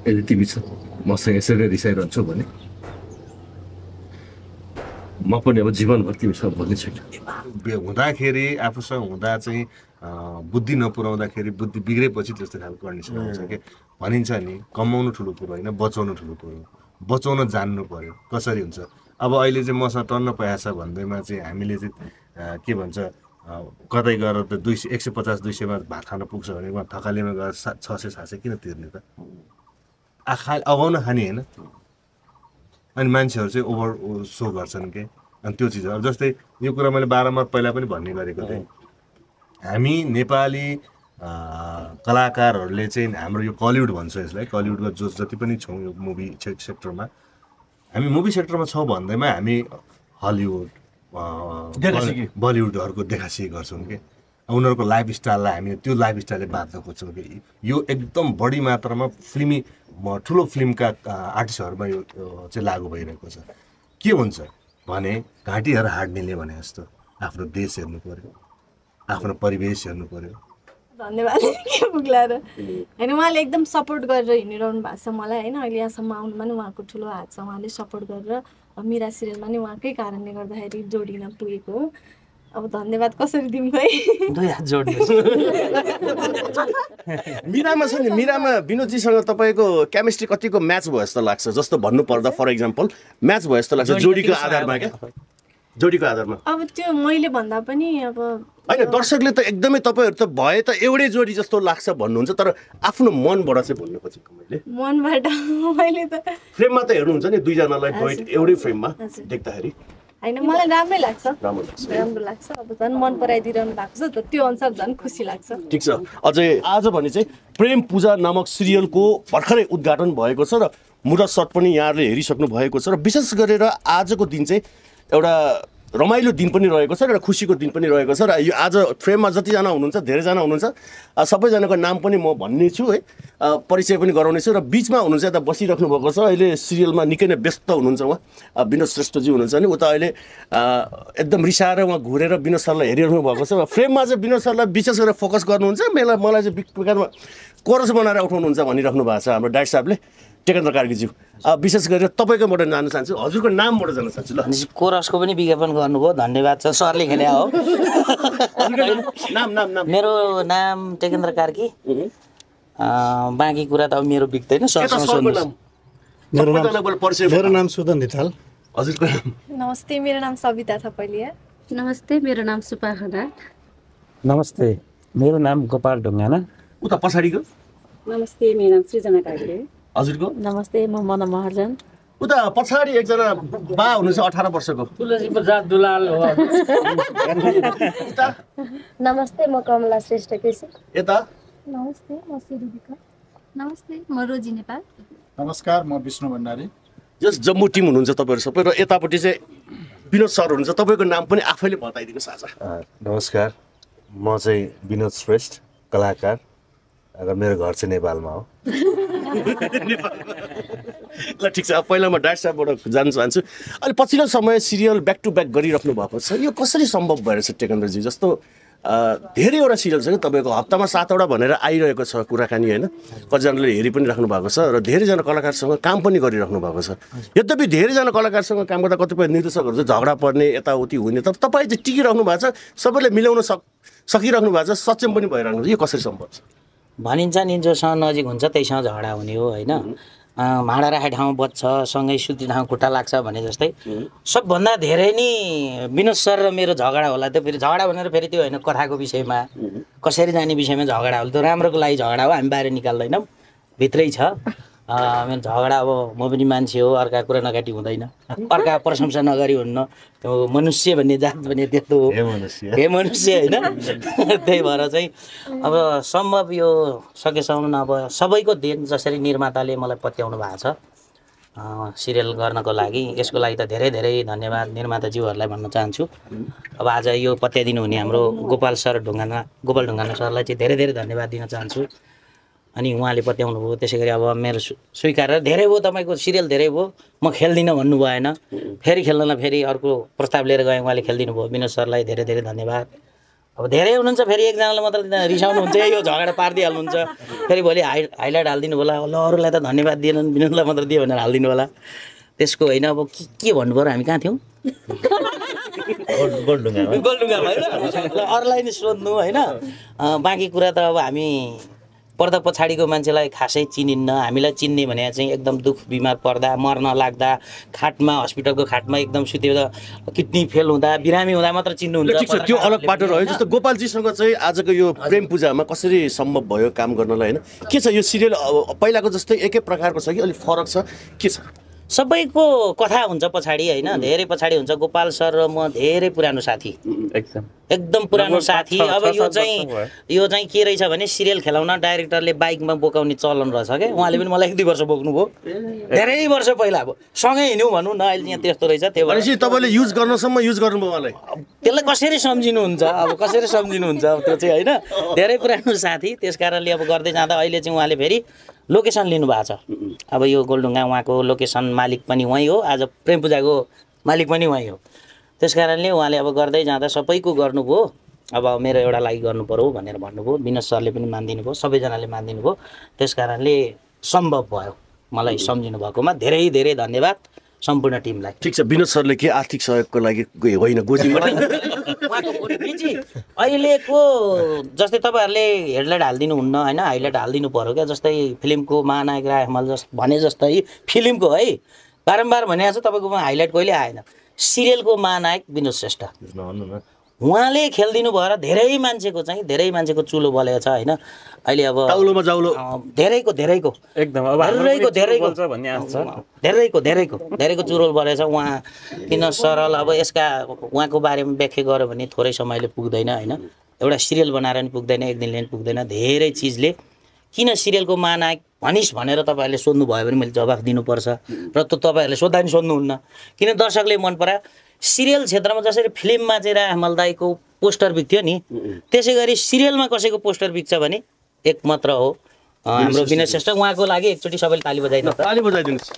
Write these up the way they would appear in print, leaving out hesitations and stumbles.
यदि तिमी मसँग यसरी रिसाइरहन्छौ भने म पनि अब जीवनभर तिमीसँग बोल्ने छैन। हुँदाखेरि आफूसँग हुँदा चाहिँ बुद्धि नपुर्याउँदाखेरि बुद्धि बिग्रेपछि त्यस्तो खालको कन्डिसन आउँछ कि भनिन्छ नि कमाउनु ठुलो कुरो होइन बचाउनु ठुलो कुरो बचाउन जान्नु पर्यो कसरी हुन्छ। अब अहिले चाहिँ मसँग टन्न पैसा छ भन्दैमा चाहिँ हामीले चाहिँ के भन्छ कतै गएर त 150-200मा भात खान पुग्छ भने उहाँ थकालीमा गएर 600-700 किन तिर्ने त अगाउन खाने होइन। अनि मान्छेहरू चाहिँ ओभर सो गर्छन् के अनि त्यो चिजहरू जस्तै यो कुरा मैले बारम्बार पहिला पनि भन्ने गरेको थिएँ। हामी नेपाली कलाकारहरूले चाहिँ हाम्रो यो कलिउड भन्छ यसलाई कलिउडमा जति पनि छौँ यो मुभी सेक्टरमा हामी मुभी सेक्टरमा छौँ भन्दैमा हामी हलिउड बलिउडहरूको देखासिखी गर्छौँ कि उनीहरूको लाइफस्टाइललाई हामी त्यो लाइफस्टाइलले बाँध्न खोज्छौँ कि यो एकदम बढी मात्रामा फिल्मी ठुलो फिल्मका आर्टिस्टहरूमा यो चाहिँ लागु भइरहेको छ। के हुन्छ भने घाँटीहरू हाड निल्ने भने जस्तो आफ्नो देश हेर्नु पर्यो आफ्नो परिवेश हेर्नु पर्यो। धन्यवाद के पुग्ला र होइन उहाँले एकदम सपोर्ट गरेर हिँडिरहनु भएको छ मलाई होइन अहिले यहाँसम्म आउनुमा नि उहाँको ठुलो हात छ। उहाँले सपोर्ट गरेर मिरा सिरियलमा नि उहाँकै कारणले गर्दाखेरि जोडिन पुगेको हो। अब धन्यवाद कसरी दिउँ खै मिरामा छ नि मिरामा विनोदजीसँग तपाईँको केमिस्ट्री कतिको म्याच भयो जस्तो लाग्छ जस्तो भन्नुपर्दा फर इक्जाम्पल म्याच भयो जस्तो लाग्छ जोडीको आधारमा क्या जोडीको आधारमा। अब त्यो मैले भन्दा पनि अब होइन दर्शकले त एकदमै तपाईँहरू त भए त एउटै जोडी जस्तो लाग्छ भन्नुहुन्छ तर आफ्नो मनबाट चाहिँ भन्नु खोजेको मैले मनबाट मैले त फ्रेममा त हेर्नुहुन्छ नि दुईजनालाई एउटै फ्रेममा देख्दाखेरि होइन मलाई राम्रै लाग्छ राम्रो लाग्छ। अब झन् मन पराइदिइरहनु भएको छ त त्यो अनुसार झन् खुसी लाग्छ। ठिक छ अझै आज भने चाहिँ प्रेम पूजा नामक सिरियलको भर्खरै उद्घाटन भएको छ र मुरत सट पनि यहाँहरूले हेरिसक्नु भएको छ र विशेष गरेर आजको दिन चाहिँ एउटा रमाइलो दिन पनि रहेको छ र एउटा खुसीको दिन पनि रहेको छ र यो आज फ्रेममा जतिजना हुनुहुन्छ धेरैजना हुनुहुन्छ सबैजनाको नाम पनि म भन्ने छु है परिचय पनि गराउने छु र बिचमा हुनुहुन्छ यता बसिराख्नु भएको छ अहिले सिरियलमा निकै नै व्यस्त हुनुहुन्छ उहाँ विनोद श्रेष्ठजी हुनुहुन्छ नि उता अहिले एकदम रिसाएर उहाँ घुरेर विनोद सरलाई हेरिराख्नु भएको छ र फ्रेममा चाहिँ विनोद सरलाई विशेष गरेर फोकस गर्नुहुन्छ मलाई चाहिँ प्रकारमा कोरस बनाएर उठाउनुहुन्छ भनिराख्नु भएको छ हाम्रो डाइट साहबले टेकेन्द्र कार्कीज्यू। विशेष गरेर तपाईँकोबाट जान्न चाहन्छु हजुरको नामबाट जान्न चाहन्छु ल कोरसको पनि विज्ञापन गर्नुभयो धन्यवाद छ सरले खेले हो। नाम नाम नाम मेरो नाम टेकेन्द्र कार्की बाँकी कुरा त अब मेरो बिग्दैन सरसँग सोध्नुहोस्। मेरो नाम सुदन धिताल। हजुरको नाम? नमस्ते मेरो नाम सविता थपलिया। नमस्ते मेरो नाम सुपा खनाल। नमस्ते मेरो नाम गोपाल ढुङ्गाना। उता पछाडिको? नमस्ते मेरो नाम सृजना कार्की। हजुरको? नमस्ते म मना महर्जन। उता पछाडि एकजना बा हुनुहुन्छ 18 वर्षको तुलसी प्रसाद दुलाल हो। नमस्ते म कमला श्रेष्ठ केसी। यता? नमस्ते म सिरुबिका। नमस्ते म रोजी नेपाल। नमस्कार म विष्णु भण्डारी। जस जम्मू टिम हुनुहुन्छ तपाईँहरू सबै र यतापट्टि चाहिँ विनोद सर हुनुहुन्छ तपाईँको नाम पनि आफैले बताइदिनुहोस् आज। नमस्कार म चाहिँ विनोद श्रेष्ठ कलाकार अगर मेरो घर चाहिँ नेपालमा हो। ल ठिक छ पहिला म डाइट साहबबाट जान्न चाहन्छु अहिले पछिल्लो समय सिरियल ब्याक टु ब्याक गरिराख्नु भएको छ यो कसरी सम्भव भएर छ टेकेन्द्रजी जस्तो धेरैवटा सिरियल छ कि तपाईँको हप्तामा 7वटा भनेर आइरहेको छ कुराकानी होइन कतिजनाले हेरि पनि राख्नु भएको छ र धेरैजना कलाकारसँग काम पनि गरिराख्नु भएको छ। यद्यपि धेरैजना कलाकारसँग काम गर्दा कतिपय निर्देशकहरू चाहिँ झगडा पर्ने यताउति हुने तर तपाईँ चाहिँ टिकिराख्नु भएको छ सबैले मिलाउन सकिराख्नु भएको छ सक्षम पनि भइराख्नु छ यो कसरी सम्भव छ? भनिन्छ नि जोसँग नजिक हुन्छ त्यहीसँग झगडा हुने हो होइन भाँडा राखे ठाउँ बज्छ सँगै सुत्ने ठाउँ खुट्टा लाग्छ भने जस्तै सबभन्दा धेरै नै विनोद सर र मेरो झगडा होला त्यो फेरि झगडा भनेर फेरि त्यो होइन कथाको विषयमा कसरी जाने विषयमा झगडा होला त्यो राम्रोको लागि झगडा हो हामी बाहिर निकाल्दैनौँ भित्रै छ मेरो झगडा अब म पनि मान्छे हो अर्का कुरा नकाटी हुँदैन अर्का प्रशंसा नगरी हुन्न त्यो मनुष्य भन्ने जात भन्ने त्यस्तो हो हे मनुष्य होइन त्यही भएर चाहिँ अब सम्भव यो सकेसम्म अब सबैको देन जसरी निर्माताले मलाई पत्याउनु भएको छ सिरियल गर्नको लागि यसको लागि त धेरै धेरै धन्यवाद निर्माताज्यूहरूलाई भन्न चाहन्छु। अब आज यो पत्याइदिनु हुने हाम्रो गोपाल ढुङ्गाना सरलाई चाहिँ धेरै धेरै धन्यवाद दिन चाहन्छु। अनि उहाँले पत्याउनु भयो त्यसै गरी अब मेरो स्वीकार धेरै भयो तपाईँको सिरियल धेरै भयो म खेल्दिनँ भन्नु भएन फेरि खेल्नलाई फेरि अर्को प्रस्ताव लिएर गएँ उहाँले खेलिदिनु भयो विनोद सरलाई धेरै धेरै धन्यवाद। अब धेरै हुनुहुन्छ फेरि एकजनाले मात्र रिसाउनुहुन्छ यो झगडा पारिदिइहाल्नुहुन्छ फेरि भोलि हाइलाइट हालिदिनु होला ल अरूलाई त धन्यवाद दिएन विनोदलाई मात्र दियो भनेर हालिदिनु होला त्यसको होइन अब के भन्नु पर्यो हामी कहाँ थियौँ गोलढुङ्गामा होइन अरूलाई नि सोध्नु होइन बाँकी कुरा त अब हामी पर्दा पछाडिको मान्छेलाई खासै चिनिन्न हामीलाई चिन्ने भने चाहिँ एकदम दुःख बिमार पर्दा मर्न लाग्दा खाटमा हस्पिटलको खाटमा एकदम सुतेर किडनी फेल हुँदा बिरामी हुँदा मात्र चिन्नुहुन्छ ठिक छ त्यो अलग बाटो रह्यो जस्तो गोपालजीसँग चाहिँ आजको यो प्रेम पूजामा कसरी सम्भव भयो काम गर्नलाई होइन के छ यो सिरियल पहिलाको जस्तै एकै प्रकारको छ कि अलिक फरक छ के छ सबैको कथा हुन्छ पछाडि होइन धेरै पछाडि हुन्छ गोपाल सर र म धेरै पुरानो साथी एकदम पुरानो साथी अब यो चाहिँ के रहेछ भने सिरियल खेलाउन डाइरेक्टरले बाइकमा बोकाउने चलन रहेछ क्या उहाँले पनि मलाई 1-2 वर्ष बोक्नुभयो धेरै वर्ष पहिला अब सँगै हिँड्यौँ भनौँ न अहिले यहाँ त्यस्तो रहेछ त्यो भनेपछि तपाईँले युज गर्नसम्म युज गर्नुभयो उहाँलाई त्यसलाई कसरी सम्झिनुहुन्छ अब कसरी सम्झिनुहुन्छ अब त्यो चाहिँ होइन धेरै पुरानो साथी त्यस कारणले अब गर्दै जाँदा अहिले चाहिँ उहाँले फेरि लोकेसन लिनुभएको छ अब यो गोलढुङ्गा उहाँको लोकेसन मालिक पनि उहाँ हो आज प्रेम पूजाको मालिक पनि उहाँ हो त्यस कारणले उहाँले अब गर्दै जाँदा सबैको गर्नुभयो अब मेरो एउटा लागि गर्नु पर्यो भनेर भन्नुभयो विनोद सरले पनि मानिदिनु भयो सबैजनाले मानिदिनु भयो त्यस कारणले सम्भव भयो मलाई सम्झिनु भएकोमा धेरै धेरै धन्यवाद सम्पूर्ण टिमलाई ठिक छ विनोद सरले के आर्थिक सहयोगको लागि होइन अहिलेको जस्तै तपाईँहरूले हेडलाइट हालिदिनु हुन्न होइन हाइलाइट हालिदिनु पर्यो क्या जस्तै फिल्मको महानायक राय हमाल भने जस्तै फिल्मको है बारम्बार भनेको छु तपाईँकोमा हाइलाइट कहिले आएन सिरियलको महानायक विनोद श्रेष्ठ उहाँले खेलिदिनु भएर धेरै मान्छेको चुलो बलेको छ होइन अहिले अब टाउलोमा जाउलो धेरैको एकदम धेरैको चुरोल बलेको छ उहाँ किन सरल अब यसका उहाँको बारेमा व्याख्या गर्यो भने थोरै समयले पुग्दैन होइन एउटा सिरियल बनाएर नि पुग्दैन एक दिनले नि पुग्दैन धेरै चिजले किन सिरियलको महानायक भनिस् भनेर तपाईँहरूले सोध्नुभयो भने मैले जवाफ दिनुपर्छ र तपाईँहरूले सोद्धा नि सोध्नुहुन्न किन दर्शकले मन परायो सिरियल क्षेत्रमा जसरी फिल्ममा चाहिँ राय हमाल दाईको पोस्टर बिक्थ्यो नि त्यसै गरी सिरियलमा कसैको पोस्टर बिक्छ भने एक मात्र हो हाम्रो विनोद श्रेष्ठ उहाँको लागि एकचोटि सबैले ताली बजाइदिनुहोस्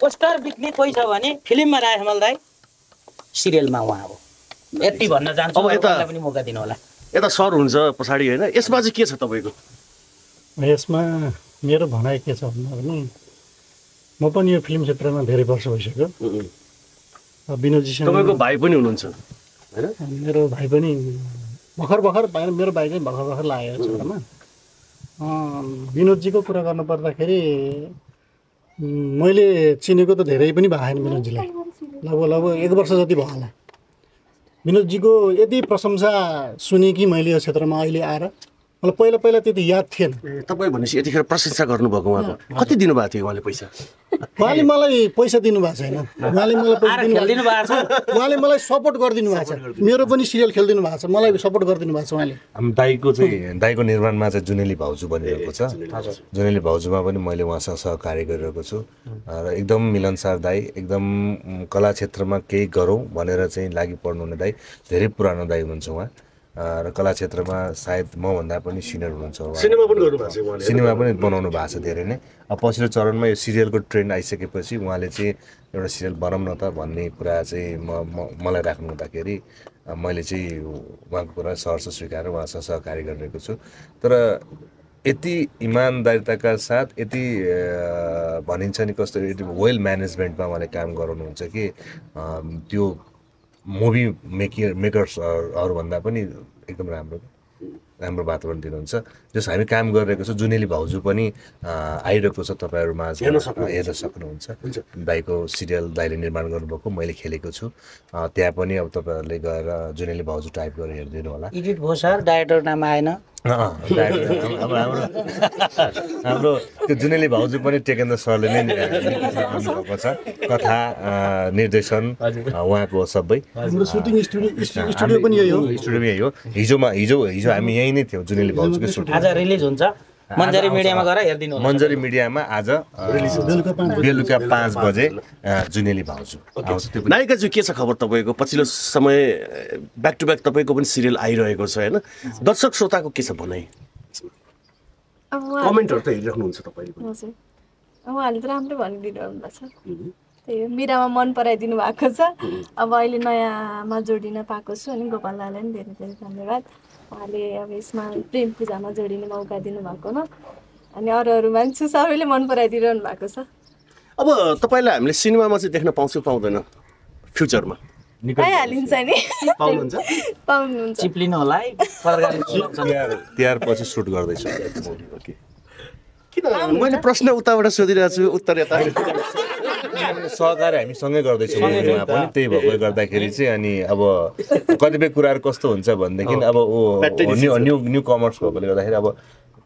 पोस्टर बिक्ने कोही छ भने फिल्ममा राय हमाल दाई सिरियलमा उहाँ हो यति भन्न चाहन्छु अब यता पनि मौका दिनु होला यता सर हुन्छ पछाडि होइन यसमा चाहिँ के छ तपाईँको यसमा मेरो भनाइ के छ भने म पनि यो फिल्म क्षेत्रमा धेरै वर्ष भइसक्यो विनोदजीसँग तपाईँको भाइ पनि हुनुहुन्छ होइन मेरो भाइ पनि भर्खर मेरो भाइ चाहिँ भर्खर लागेको छ घरमा विनोदजीको कुरा गर्नुपर्दाखेरि मैले चिनेको त धेरै पनि भएन विनोदजीलाई लगभग 1 वर्ष जति भयो होला विनोदजीको यति प्रशंसा सुने कि मैले यो क्षेत्रमा अहिले आएर मलाई पहिला त्यति याद थिएन तपाईँ भनेपछि यतिखेर प्रशंसा गर्नुभएको उहाँको कति दिनुभएको थियो उहाँले पैसा उहाँले मलाई पैसा दिनुभएको छैन उहाँले मलाई सपोर्ट गरिदिनु भएको छ मेरो पनि सिरियल खेलिदिनु भएको छ मलाई सपोर्ट गरिदिनु भएको छ उहाँले हाम्रो दाइको निर्माणमा चाहिँ जुनेली भाउजू बनिरहेको छ जुनेली भाउजूमा पनि मैले उहाँसँग सहकार्य गरिरहेको छु र एकदम मिलनसार दाइ एकदम कला क्षेत्रमा केही गरौँ भनेर चाहिँ लागि पर्नुहुने दाइ धेरै पुरानो दाइ हुनुहुन्छ उहाँ र कला क्षेत्रमा सायद मभन्दा पनि सिनियर हुनुहुन्छ सिनेमा पनि गर्नुभएको छ उहाँले सिनेमा पनि बनाउनु भएको छ धेरै नै अब पछिल्लो चरणमा यो सिरियलको ट्रेन्ड आइसकेपछि उहाँले चाहिँ एउटा सिरियल बनाउँ न त भन्ने कुरा चाहिँ मलाई राख्नु हुँदाखेरि मैले चाहिँ उहाँको कुरा सहर्ष स्वीकारेर उहाँसँग सहकार्य गरिरहेको छु तर यति इमान्दारिताका साथ यति भनिन्छ नि कस्तो वेल म्यानेजमेन्टमा उहाँले काम गराउनुहुन्छ कि त्यो मुभी मेकर्सहरूभन्दा पनि एकदम राम्रो वातावरण दिनुहुन्छ जस हामी काम गरिरहेको छौँ जुनेली भाउजू पनि आइरहेको छ तपाईँहरूमा हेर्न सक्नुहुन्छ दाइको सिरियल दाइले निर्माण गर्नुभएको मैले खेलेको छु त्यहाँ पनि अब तपाईँहरूले गएर जुनेली भाउजू टाइप गरेर हेरिदिनु होला एडिट भयो सर डाइरेक्टर नाम आएन अब हाम्रो त्यो जुनेली भाउजू पनि टेकेन्द्र सरले नै गर्नुभएको छ कथा निर्देशन उहाँको सबै सुटिङ स्टुडियो पनि यही हो हिजो हामी यही नै थियौँ जुनेली भाउजूको सुटिङ आज रिलिज हुन्छ मन्जरी मिडियामा गएर हेर्दिनु मन्जरी मिडियामा आज बेलुका 5 बजे जुनेली भाउजू आउँछ त्यो नायिका चाहिँ के छ खबर तपाईँको पछिल्लो समय ब्याक टु ब्याक तपाईँको पनि सिरियल आइरहेको छ होइन दर्शक श्रोताको के छ भनाइ कमेन्टहरू त हेरिराख्नुहुन्छ तपाईँले हजुर उहाँले त राम्रो भनिदिनु भएको छ त्यही हो, मिरामा मन पराइदिनु भएको छ। अब अहिले नयाँमा जोडिन पाएको छु अनि गोपाल दालाई पनि धेरै धेरै धन्यवाद। उहाँले अब यसमा प्रेम पूजामा जोडिने मौका दिनुभएकोमा। अनि अरू मान्छे सबैले मन पराइदिइरहनु भएको छ। अब तपाईँलाई हामीले सिनेमामा चाहिँ देख्न पाउँछौँ पाउँदैन फ्युचरमा? पाइहालिन्छ नि, पाउनुहुन्छ? पाउनुहुन्छ। चिप्लिनु होला है सरकारी तिहार पछि सुट गर्दैछु। किन मैले प्रश्न उताबाट सोधिरहेको छु, उत्तर यता सहकारी हामी सँगै गर्दैछौँ मुभीमा पनि, त्यही भएकोले गर्दाखेरि चाहिँ अनि अब कतिपय कुराहरू कस्तो हुन्छ भनेदेखि अब न्यू कमर्स भएकोले गर्दाखेरि अब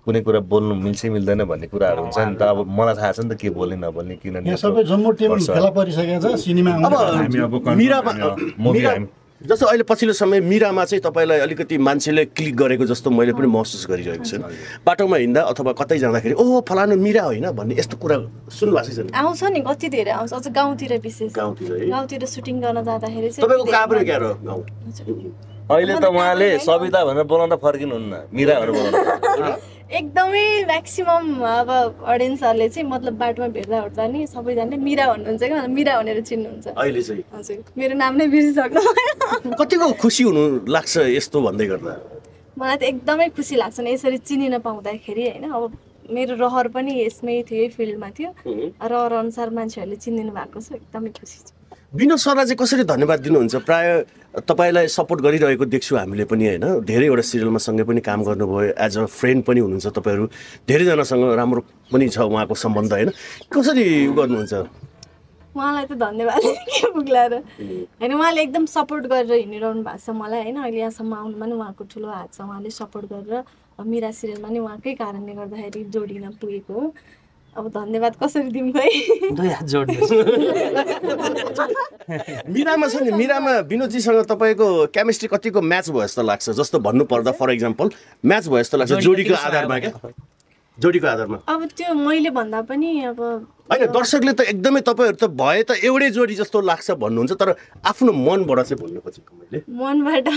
कुनै कुरा बोल्नु मिल्छ मिल्दैन भन्ने कुराहरू हुन्छ नि त। अब मलाई थाहा छ नि त के बोल्ने नबोल्ने, किनभने यहाँ सबै जम्मू टिम फेला परिसकेको छ सिनेमा। जस्तो अहिले पछिल्लो समय मिरामा चाहिँ तपाईँलाई अलिकति मान्छेले क्लिक गरेको जस्तो मैले पनि महसुस गरिरहेको छु। बाटोमा हिँड्दा अथवा कतै जाँदाखेरि ओहो फलानु मिरा होइन भन्ने यस्तो कुरा सुन्नुभएको छ? आउँछ नि, कति धेरै आउँछ, अझ गाउँतिर विशेष। गाउँतिर सुटिङ गर्न जाँदाखेरि चाहिँ तपाईँको काभ्रे क्या र गाउँ? अहिले त उहाँले सविता भनेर बोलाउँदा फर्किनुहुन्न, मिरा भनेर बोलाउनु। एकदमै म्याक्सिमम अब अडियन्सहरूले चाहिँ मतलब बाटोमा भेट्दा ओर्दा नि सबैजनाले मिरा भन्नुहुन्छ क्या, मिरा भनेर चिन्नुहुन्छ अहिले चाहिँ। हजुर, मेरो नाम नै बिर्सिसक्नु। कतिको खुसी हुनु लाग्छ यस्तो भन्दै गर्दा? मलाई त एकदमै खुसी लाग्छ नि यसरी चिनिन पाउँदाखेरि होइन। अब मेरो रहर पनि यसमै थियो, फिल्डमा थियो, रहर अनुसार मान्छेहरूले चिनिदिनु भएको छ, एकदमै खुसी छु। विनोद सरलाई चाहिँ कसरी धन्यवाद दिनुहुन्छ? प्राय तपाईँलाई सपोर्ट गरिरहेको देख्छु हामीले पनि होइन, धेरैवटा सिरियलमा सँगै पनि काम गर्नुभयो, एज अ फ्रेन्ड पनि हुनुहुन्छ तपाईँहरू, धेरैजनासँग राम्रो पनि छ उहाँको सम्बन्ध होइन, कसरी गर्नुहुन्छ? उहाँलाई त धन्यवाद के पुग्ला र होइन, उहाँले एकदम सपोर्ट गरेर हिँडिरहनु भएको छ मलाई होइन। अहिले यहाँसम्म आउनुमा नि उहाँको ठुलो हात छ, उहाँले सपोर्ट गरेर मिरा सिरियलमा नि उहाँकै कारणले गर्दाखेरि जोडिन पुगेको हो। अब धन्यवाद कसरी दिउँ खै, दुई हात जोड्नु। मिरामा छ नि, मिरामा विनोदजीसँग तपाईँको केमिस्ट्री कतिको म्याच भयो जस्तो लाग्छ? जस्तो भन्नुपर्दा फर इक्जाम्पल म्याच भयो जस्तो लाग्छ जोडीको आधारमा क्या, जोडीको आधारमा? अब त्यो मैले भन्दा पनि अब होइन, दर्शकले त एकदमै तपाईँहरू त भए त एउटै जोडी जस्तो लाग्छ भन्नुहुन्छ, तर आफ्नो मनबाट चाहिँ भन्नु खोजेको मैले। मनबाट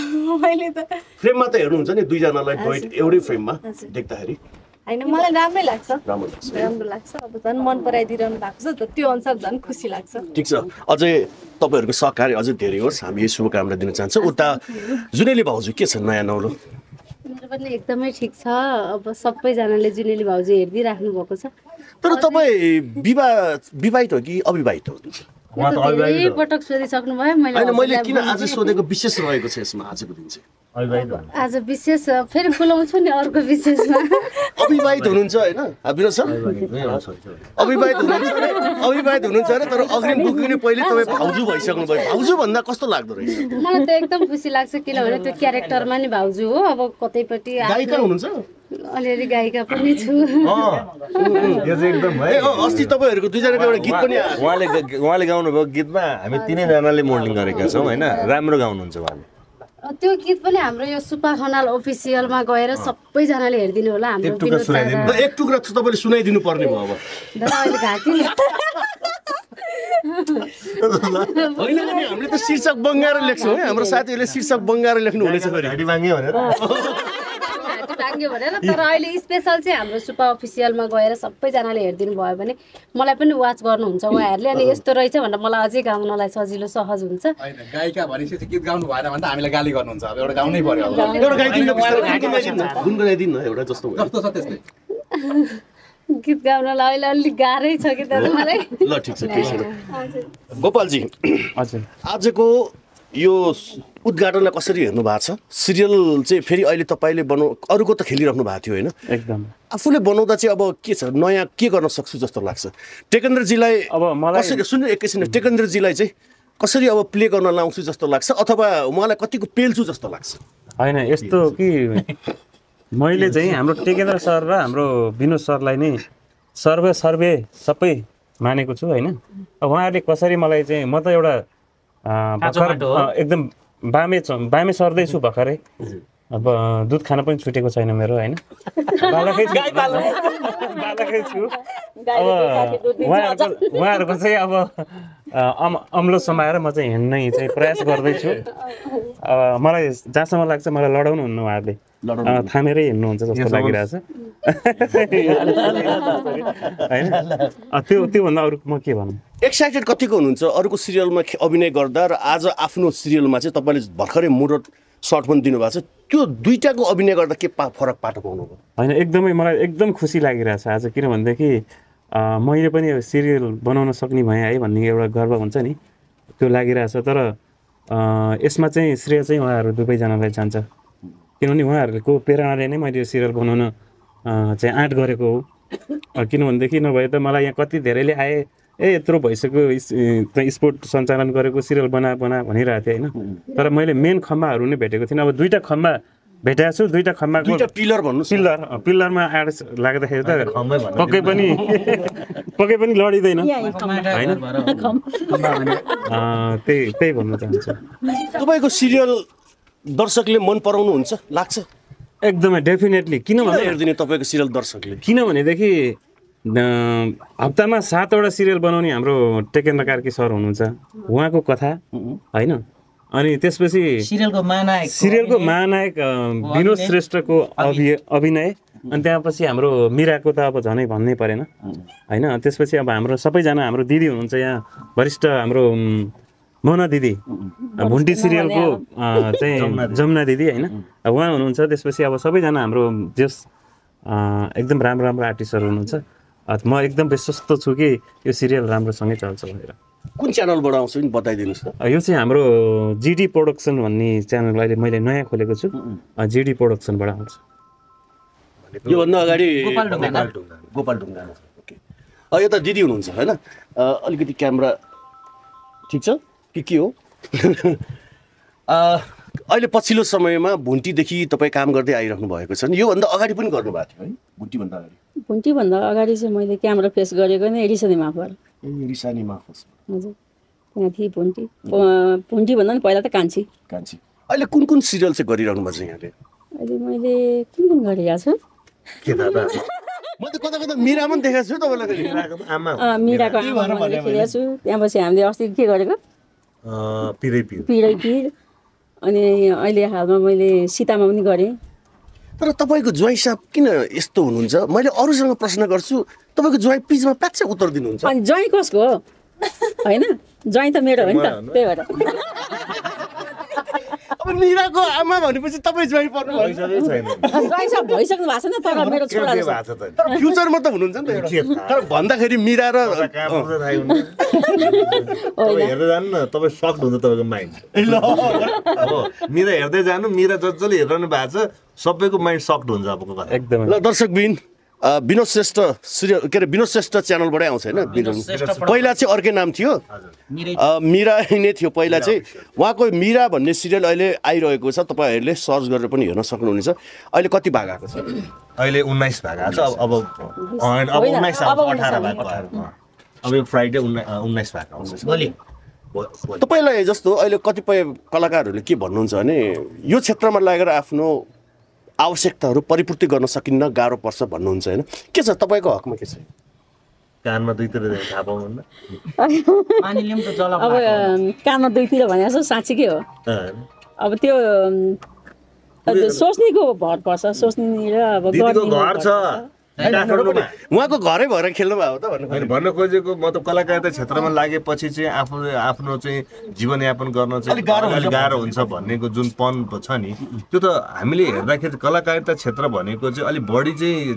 मैले त फ्रेममा त हेर्नुहुन्छ नि दुईजनालाई एउटै फ्रेममा देख्दाखेरि होइन, मलाई राम्रै लाग्छ, राम्रो लाग्छ। राम्रो लाग्छ। अब झन् मन पराइदिइरहनु भएको छ, त्यो अनुसार झन् खुसी लाग्छ। ठिक छ, अझै तपाईँहरूको सहकार्य अझै धेरै होस्, हामी यही शुभकामना दिन चाहन्छौँ। उता जुनेली भाउजू के छ नयाँ नौलो? मेरो पनि एकदमै ठिक छ। अब सबैजनाले जुनेली भाउजू हेरिदिइराख्नु भएको छ। तर तपाईँ विवाहित हो कि अविवाहित हो? धेरै पटक सोधिसक्नु भयो। मैले किन आज सोधेको विशेष रहेको छ यसमा आजको दिन चाहिँ? आज विशेष फेरि बोलाउँछु नि अर्को विशेषमा। अविवाहित हुनुहुन्छ होइन विनोद सर? अविवाहित हुनुहुन्छ अरे, तर अग्रिम बुकिङ पहिले तपाईँ भाउजू भइसक्नु भयो। भाउजू भन्दा कस्तो लाग्दो रहेछ? मलाई त एकदम खुसी लाग्छ, किनभने त्यो क्यारेक्टरमा नि भाउजू हो। अब कतैपट्टि गायिका हुनुहुन्छ? अलिअलि गायिका पनि छु। अस्ति तपाईँहरूको दुईजनाको एउटा गीत पनि उहाँले गाउनुभयो गीतमा, हामी तिनैजनाले मोडलिङ गरेका छौँ होइन, राम्रो गाउनुहुन्छ उहाँले। त्यो गीत पनि हाम्रो यो सुपा खनाल अफिसियलमा गएर सबैजनाले हेरिदिनु होला। हाम्रो एक टुक्रा तपाईँले सुनाइदिनु पर्ने भयो अब। अहिले घाँटी होइन, हामीले त शीर्षक बङ्गाएर लेख्छौँ है, हाम्रो साथीहरूले शीर्षक बङ्गाएर लेख्नु हुनेछ फेरि घाँटी भाङ्ग्यो भनेर। भनेर। तर अहिले स्पेसल चाहिँ हाम्रो सुपा अफिसियलमा गएर सबैजनाले हेरिदिनु भयो भने मलाई पनि वाच गर्नुहुन्छ उहाँहरूले, अनि यस्तो रहेछ भनेर मलाई अझै गाउनलाई सजिलो सहज हुन्छ। गायिका भनेपछि गीत गाउनु भएन भने त हामीलाई गाली गर्नुहुन्छ, अब एउटा गाउनै पर्यो। एउटा गाइदिनु एउटा जस्तो जस्तो छ त्यस्तै। गीत गाउनलाई अहिले अलिक गाह्रै छ कि तर मलाई। ल ठिक छ, केही छैन। गोपालजी, हजुर आजको यो उद्घाटनलाई कसरी हेर्नु भएको छ? सिरियल चाहिँ फेरि अहिले तपाईँले अरूको त खेलिराख्नु भएको थियो होइन, एकदम आफूले बनाउँदा चाहिँ अब के छ, नयाँ के गर्न सक्छु जस्तो लाग्छ? टेकेन्द्रजीलाई अब मलाई कसरी सुन्नु एकैछिन, टेकेन्द्रजीलाई चाहिँ कसरी अब प्ले गर्न लाउँछु जस्तो लाग्छ, अथवा उहाँलाई कतिको पेल्छु जस्तो लाग्छ? होइन, यस्तो कि मैले चाहिँ हाम्रो टेकेन्द्र सर र हाम्रो विनोद सरलाई नै सर्वे सबै मानेको छु होइन। अब उहाँहरूले कसरी मलाई चाहिँ, म त एउटा एकदम बामे सर्दैछु भर्खरै, अब दुध खान पनि छुटेको छैन मेरो होइन, बालकै छु। अब उहाँहरूको चाहिँ अब अम्लो समाएर म चाहिँ हिँड्नै चाहिँ प्रयास गर्दैछु। अब मलाई जहाँसम्म लाग्छ मलाई लडाउनु हुन्न, उहाँहरूले थामेरै हिँड्नुहुन्छ जस्तो लागिरहेछ होइन। त्योभन्दा अरू म के भनौँ? एक्साइटेड कतिको हुनुहुन्छ अरूको सिरियलमा अभिनय गर्दा र आज आफ्नो सिरियलमा चाहिँ तपाईँले भर्खरै मुरत सर्ट पनि दिनुभएको छ त्यो दुईटाको अभिनय गर्दा के फरक पाटो पाउनुभयो? होइन एकदमै मलाई एकदम खुसी लागिरहेछ आज किनभनेदेखि मैले पनि सिरियल बनाउन सक्ने भएँ है भन्ने एउटा गर्व हुन्छ नि त्यो लागिरहेछ। तर यसमा चाहिँ श्रेय चाहिँ उहाँहरू दुवैजनालाई जान्छ किनभने उहाँहरूको प्रेरणाले नै मैले यो सिरियल बनाउन चाहिँ आँट गरेको हो। किनभनेदेखि नभए त मलाई यहाँ कति धेरैले आए यत्रो भइसक्यो स्पोर्ट सञ्चालन गरेको सिरियल बना भनिरहेको थिएँ होइन। तर मैले मेन खम्बाहरू नै भेटेको थिइनँ। अब दुईवटा खम्बा भेटेको छु, दुईटा खम्बाको पिलर भन्नु पिलरमा आड लाग्दाखेरि त पक्कै पनि लडिँदैन होइन। त्यही भन्न चाहन्छु। तपाईँको सिरियल दर्शकले मन पराउनुहुन्छ लाग्छ? एकदमै डेफिनेटली। किनभने हेरिदिने तपाईँको सिरियल दर्शकले? किनभनेदेखि हप्तामा 7वटा सिरियल बनाउने हाम्रो टेकेन्द्र कार्की सर हुनुहुन्छ, उहाँको कथा होइन। अनि त्यसपछि सिरियलको महानायक विनोद श्रेष्ठको अभिनय, अनि त्यसपछि हाम्रो मिराको त अब झनै भन्नै परेन होइन। त्यसपछि अब हाम्रो सबैजना हाम्रो दिदी हुनुहुन्छ यहाँ वरिष्ठ हाम्रो मोना दिदी, भुन्टी सिरियलको चाहिँ जमुना दिदी होइन, उहाँ हुनुहुन्छ। त्यसपछि अब सबैजना हाम्रो जस एकदम राम्रो आर्टिस्टहरू हुनुहुन्छ। म एकदम विश्वस्त छु कि यो सिरियल राम्रोसँगै चल्छ भनेर। कुन च्यानलबाट आउँछ नि बताइदिनुहोस् त। यो चाहिँ हाम्रो जिडी प्रोडक्सन भन्ने च्यानल अहिले मैले नयाँ खोलेको छु, जिडी प्रोडक्सनबाट आउँछ। योभन्दा अगाडि गोपाल ढुङ्गा। ओके, यता दिदी हुनुहुन्छ होइन, अलिकति क्यामेरा ठिक छ कि के हो? अहिले पछिल्लो समयमा भुन्टीदेखि तपाईँ काम गर्दै आइरहनु भएको छ नि, योभन्दा अगाडि पनि गर्नुभएको थियो है? भुन्टीभन्दा अगाडि चाहिँ मैले क्यामेरा फेस गरेको नै रिसानी माफबाट। रिसानी माफ हजुर, त्यहाँ थिएँ भुन्टीभन्दा पनि पहिला त कान्छी। अहिले कुन सिरियल चाहिँ गरिरहनु भएको छ यहाँले? अहिले मैले कुन गरिरहेको छु? के थाहा त, म त कता मिरामा पनि देखाएको छु तपाईँलाई। मिराको आमा मैले खेलेको छु। त्यहाँपछि हामीले अस्ति के गरेको पिरै। अनि अहिले हालमा मैले सीतामा पनि गरेँ। तर तपाईँको ज्वाइँ साहब किन यस्तो हुनुहुन्छ? मैले अरूसँग प्रश्न गर्छु, तपाईँको ज्वाइँ पिचमा प्याच्च उत्तर दिनुहुन्छ। अनि ज्वाइँ कसको हो होइन? ज्वाइँ त मेरो हो नि त, त्यही भएर। अब मिराको आमा भनेपछि तपाईँ ज्वाइँ पर्नु ज्वाइँ साहब भइसक्नु भएको छैन, तर मेरो छोरा तर फ्युचरमा त हुनुहुन्छ नि त। तर भन्दाखेरि मिरा र हेर्दै जानु न, तपाईँ सक्ड हुन्छ तपाईँको माइन्ड। मिरा हेर्दै जानु, मिरा जसले हेरिरहनु भएको छ सबैको माइन्ड सक्ड हुन्छ अबको कुरा। एकदमै। ल दर्शकबिन, विनोद श्रेष्ठ सिरियल के अरे विनोद श्रेष्ठ च्यानलबाटै आउँछ होइन? पहिला चाहिँ अर्कै नाम थियो, मिरा नै थियो पहिला चाहिँ। उहाँको मिरा भन्ने सिरियल अहिले आइरहेको छ, तपाईँहरूले सर्च गरेर पनि हेर्न सक्नुहुनेछ। अहिले कति भाग आएको छ? अहिले 19 भाग आएको छ। अब 19 आउँछ, 18 भाग भयो। अब यो फ्राइडे 19 भाग आउँछ। तपाईँलाई जस्तो अहिले कतिपय कलाकारहरूले के भन्नुहुन्छ भने यो क्षेत्रमा लागेर आफ्नो आवश्यकताहरू परिपूर्ति गर्न सकिन्न, गाह्रो पर्छ भन्नुहुन्छ होइन? के छ तपाईँको हकमा? के छ? कानमा दुईतिर थाहा पाउनुहुन्न? अब कानमा दुईतिर भने जस्तो साँच्चीकै हो। अब त्यो सोच्नेको भर पर्छ, सोच्ने र अब घर छ उहाँको घरै भएर खेल्नु भएको त भन्न खोजेको। मतलब कलाकारिता क्षेत्रमा लागेपछि चाहिँ आफ्नो चाहिँ जीवनयापन गर्न चाहिँ अलिक गाह्रो हुन्छ भन्नेको जुन पन छ नि, त्यो त हामीले हेर्दाखेरि कलाकारिता क्षेत्र भनेको चाहिँ अलिक बढी चाहिँ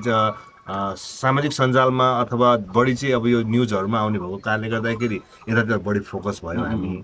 सामाजिक सञ्जालमा अथवा बढी चाहिँ अब यो न्युजहरूमा आउने भएको कारणले गर्दाखेरि यतातिर बढी फोकस भयो हामी।